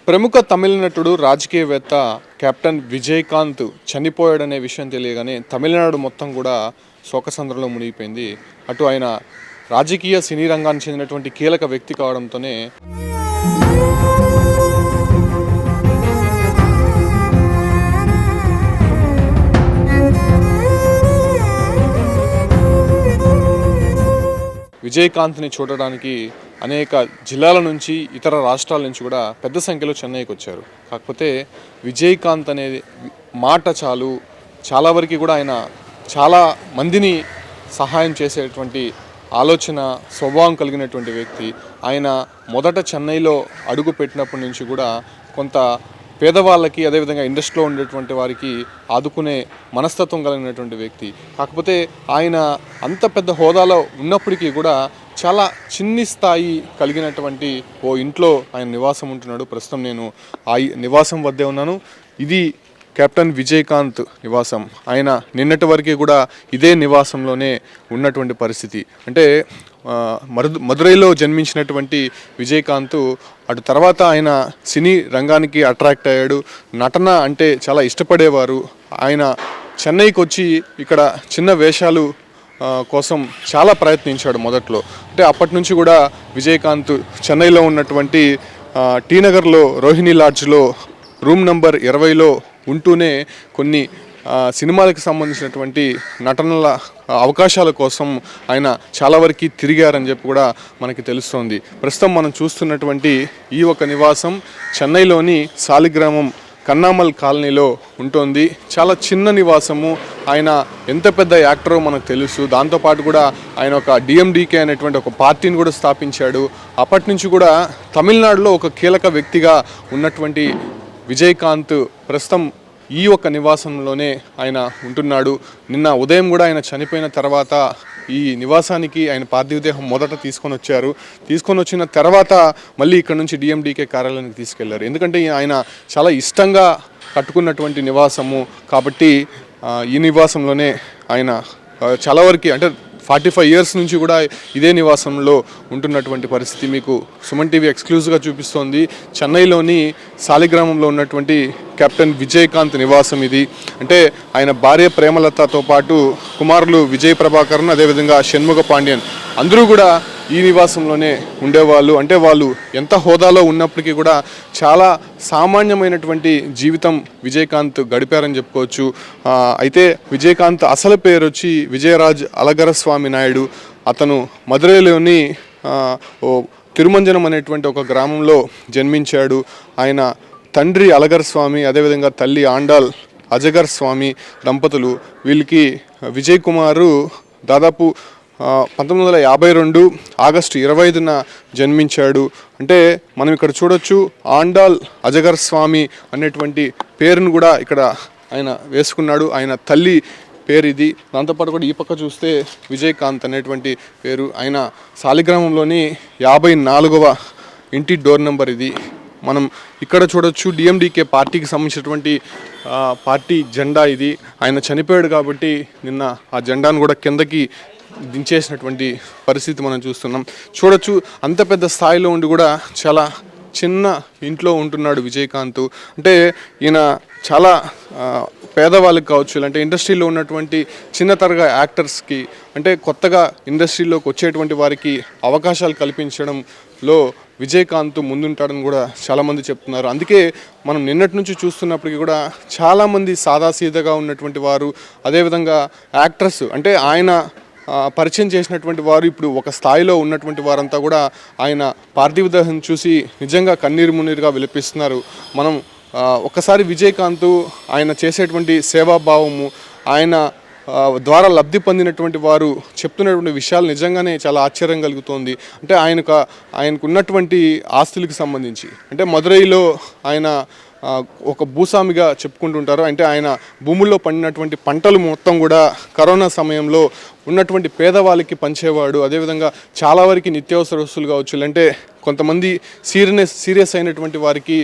ప్రముఖ తమిళ నటుడు రాజకీయవేత్త కెప్టెన్ విజయకాంత్ చనిపోయాడనే విషయం తెలియగానే తమిళనాడు మొత్తం కూడా శోకసంద్రంలో మునిగిపోయింది. అటు ఆయన రాజకీయ సినీ రంగానికి చెందినటువంటి కీలక వ్యక్తి కావడంతోనే విజయకాంత్ని చూడడానికి అనేక జిల్లాల నుంచి ఇతర రాష్ట్రాల నుంచి కూడా పెద్ద సంఖ్యలో చెన్నైకి వచ్చారు. కాకపోతే విజయకాంత్ అనేది మాట చాలా వరకు కూడా ఆయన చాలా మందిని సహాయం చేసేటువంటి ఆలోచన స్వభావం కలిగినటువంటి వ్యక్తి. ఆయన మొదట చెన్నైలో అడుగు పెట్టినప్పటి నుంచి కూడా కొంత పేదవాళ్ళకి అదేవిధంగా ఇండస్ట్రీలో ఉండేటువంటి వారికి ఆదుకునే మనస్తత్వం కలిగినటువంటి వ్యక్తి. కాకపోతే ఆయన అంత పెద్ద హోదాలో ఉన్నప్పటికీ కూడా చాలా చిన్ని స్థాయి కలిగినటువంటి ఓ ఇంట్లో ఆయన నివాసం ఉంటున్నాడు. ప్రస్తుతం నేను ఆ నివాసం వద్దే ఉన్నాను. ఇది కెప్టెన్ విజయకాంత్ నివాసం. ఆయన నిన్నటి వరకు కూడా ఇదే నివాసంలోనే ఉన్నటువంటి పరిస్థితి. అంటే మదురైలో జన్మించినటువంటి విజయకాంత్ అటు తర్వాత ఆయన సినీ రంగానికి అట్రాక్ట్ అయ్యాడు. నటన అంటే చాలా ఇష్టపడేవారు. ఆయన చెన్నైకి వచ్చి ఇక్కడ చిన్న వేషాలు కోసం చాలా ప్రయత్నించాడు మొదట్లో. అంటే అప్పటి నుంచి కూడా విజయకాంత్ చెన్నైలో ఉన్నటువంటి టీ నగర్లో రోహిణి లాడ్జ్లో రూమ్ నంబర్ 20లో ఉంటూనే కొన్ని సినిమాలకు సంబంధించినటువంటి నటనల అవకాశాల కోసం ఆయన చాలా వరకు తిరిగారని చెప్పి కూడా మనకి తెలుస్తోంది. ప్రస్తుతం మనం చూస్తున్నటువంటి ఈ ఒక నివాసం చెన్నైలోని సాలిగ్రామం కన్నామల్ కాలనీలో ఉంటుంది. చాలా చిన్న నివాసము. ఆయన ఎంత పెద్ద యాక్టరో మనకు తెలుసు. దాంతోపాటు కూడా ఆయన ఒక డిఎండికే అనేటువంటి ఒక పార్టీని కూడా స్థాపించాడు. అప్పటి నుంచి కూడా తమిళనాడులో ఒక కీలక వ్యక్తిగా ఉన్నటువంటి విజయకాంత్ ప్రస్తుతం ఈ ఒక్క నివాసంలోనే ఆయన ఉంటున్నాడు. నిన్న ఉదయం కూడా ఆయన చనిపోయిన తర్వాత ఈ నివాసానికి ఆయన పార్థివ దేహం మొదట తీసుకొని వచ్చిన తర్వాత మళ్ళీ ఇక్కడ నుంచి డిఎండికే కార్యాలయానికి తీసుకెళ్లారు. ఎందుకంటే ఆయన చాలా ఇష్టంగా కట్టుకున్నటువంటి నివాసము కాబట్టి ఈ నివాసంలోనే ఆయన చాలా వరకు అంటే 45 years నుంచి కూడా ఇదే నివాసంలో ఉంటున్నటువంటి పరిస్థితి మీకు సుమన్ టీవీ ఎక్స్క్లూజివ్గా చూపిస్తోంది. చెన్నైలోని సాలిగ్రామంలో ఉన్నటువంటి కెప్టెన్ విజయకాంత్ నివాసం ఇది. అంటే ఆయన భార్య ప్రేమలతతో పాటు కుమారులు విజయ్ ప్రభాకరన్ అదేవిధంగా షణ్ముగ పాండ్యన్ అందరూ కూడా ఈ నివాసంలోనే ఉండేవాళ్ళు. అంటే వాళ్ళు ఎంత హోదాలో ఉన్నప్పటికీ కూడా చాలా సామాన్యమైనటువంటి జీవితం విజయకాంత్ గడిపారని చెప్పుకోవచ్చు. అయితే విజయకాంత్ అసలు పేరు వచ్చి విజయరాజ్ అలగరస్వామి నాయుడు. అతను మదురైలోని తిరుమంజనం అనేటువంటి ఒక గ్రామంలో జన్మించాడు. ఆయన తండ్రి అలగర్ స్వామి అదేవిధంగా తల్లి ఆండాల్ అజగర్ స్వామి దంపతులు. వీళ్ళకి విజయ్ కుమారు దాదాపు 1952 ఆగస్టు 25న జన్మించాడు. అంటే మనం ఇక్కడ చూడొచ్చు ఆండాల్ అజగర్ స్వామి అనేటువంటి పేరును కూడా ఇక్కడ ఆయన వేసుకున్నాడు. ఆయన తల్లి పేరు ఇది. దాంతోపాటు కూడా ఈ పక్క చూస్తే విజయకాంత్ అనేటువంటి పేరు. ఆయన సాలిగ్రామంలోని 54వ ఇంటి డోర్ నెంబర్ ఇది. మనం ఇక్కడ చూడొచ్చు డిఎండికే పార్టీకి సంబంధించినటువంటి పార్టీ జెండా ఇది. ఆయన చనిపోయాడు కాబట్టి నిన్న ఆ జెండాను కూడా కిందకి దించేసినటువంటి పరిస్థితి మనం చూస్తున్నాం. చూడొచ్చు అంత పెద్ద స్థాయిలో ఉండి కూడా చాలా చిన్న ఇంట్లో ఉంటున్నాడు విజయకాంత్. అంటే ఈయన చాలా పేదవాళ్ళకి కావచ్చు అంటే ఇండస్ట్రీలో ఉన్నటువంటి చిన్న తరగా యాక్టర్స్కి అంటే కొత్తగా ఇండస్ట్రీలోకి వచ్చేటువంటి వారికి అవకాశాలు కల్పించడంలో విజయకాంత్ ముందుంటాడని కూడా చాలామంది చెప్తున్నారు. అందుకే మనం నిన్నటి నుంచి చూస్తున్నప్పటికీ కూడా చాలామంది సాదాసీదగా ఉన్నటువంటి వారు అదేవిధంగా యాక్టర్స్ అంటే ఆయన పరిచయం చేసినటువంటి వారు ఇప్పుడు ఒక స్థాయిలో ఉన్నటువంటి వారంతా కూడా ఆయన పార్థివ దేహం చూసి నిజంగా కన్నీరు మున్నీరుగా విలపిస్తున్నారు. మనం ఒకసారి విజయకాంత్ ఆయన చేసేటువంటి సేవాభావము ఆయన ద్వారా లబ్ధి పొందినటువంటి వారు చెప్తున్నటువంటి విషయాలు నిజంగానే చాలా ఆశ్చర్యం కలుగుతోంది. అంటే ఆయనకు ఉన్నటువంటి ఆస్తులకు సంబంధించి అంటే మదురైలో ఆయన ఒక భూస్వామిగా చెప్పుకుంటుంటారు. అంటే ఆయన భూముల్లో పండినటువంటి పంటలు మొత్తం కూడా కరోనా సమయంలో ఉన్నటువంటి పేదవాళ్ళకి పంచేవాడు. అదేవిధంగా చాలా వరకు నిత్యావసర వస్తువులు కావచ్చు అంటే కొంతమంది సీరియస్ అయినటువంటి వారికి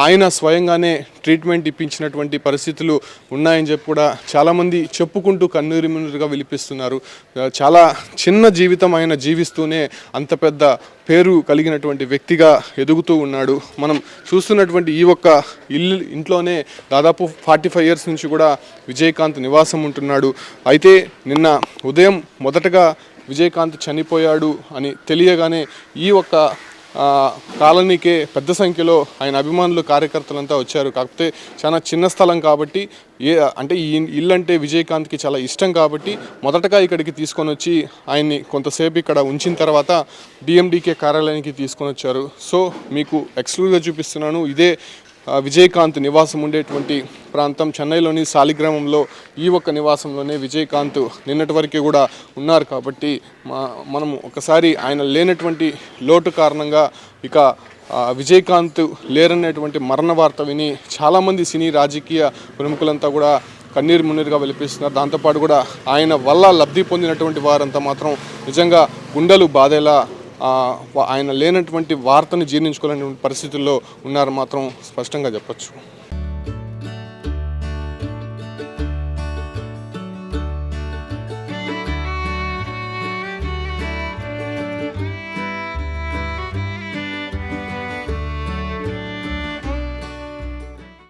ఆయన స్వయంగానే ట్రీట్మెంట్ ఇప్పించినటువంటి పరిస్థితులు ఉన్నాయని చెప్పి కూడా చాలామంది చెప్పుకుంటూ కన్నీరుగా విలిపిస్తున్నారు. చాలా చిన్న జీవితం ఆయన జీవిస్తూనే అంత పెద్ద పేరు కలిగినటువంటి వ్యక్తిగా ఎదుగుతూ ఉన్నాడు. మనం చూస్తున్నటువంటి ఈ ఒక్క ఇంట్లోనే దాదాపు 45 ఇయర్స్ నుంచి కూడా విజయకాంత్ నివాసం ఉంటున్నాడు. అయితే నిన్న ఉదయం మొదటగా విజయకాంత్ చనిపోయాడు అని తెలియగానే ఈ ఒక్క కాలనీకే పెద్ద సంఖ్యలో ఆయన అభిమానులు కార్యకర్తలంతా వచ్చారు. కాకపోతే చాలా చిన్న స్థలం కాబట్టి అంటే ఈ ఇల్లు అంటే విజయకాంత్కి చాలా ఇష్టం కాబట్టి మొదటగా ఇక్కడికి తీసుకొని వచ్చి ఆయన్ని కొంతసేపు ఇక్కడ ఉంచిన తర్వాత డిఎండికే కార్యాలయానికి తీసుకొని వచ్చారు. సో మీకు ఎక్స్క్లూజివ్గా చూపిస్తున్నాను. ఇదే విజయకాంత్ నివాసం ఉండేటువంటి ప్రాంతం చెన్నైలోని సాలిగ్రామంలో ఈ ఒక్క నివాసంలోనే విజయకాంత్ నిన్నటి వరకు కూడా ఉన్నారు. కాబట్టి మనము ఒకసారి ఆయన లేనటువంటి లోటు కారణంగా ఇక విజయకాంత్ లేరనేటువంటి మరణ వార్త విని చాలామంది సినీ రాజకీయ ప్రముఖులంతా కూడా కన్నీరు మున్నీరుగా వెలిపిస్తున్నారు. దాంతోపాటు కూడా ఆయన వల్ల లబ్ధి పొందినటువంటి వారంతా మాత్రం నిజంగా గుండెలు బాధేలా ఆయన లేనటువంటి వార్తను జీర్ణించుకోలేని పరిస్థితుల్లో ఉన్నారు మాత్రం స్పష్టంగా చెప్పొచ్చు.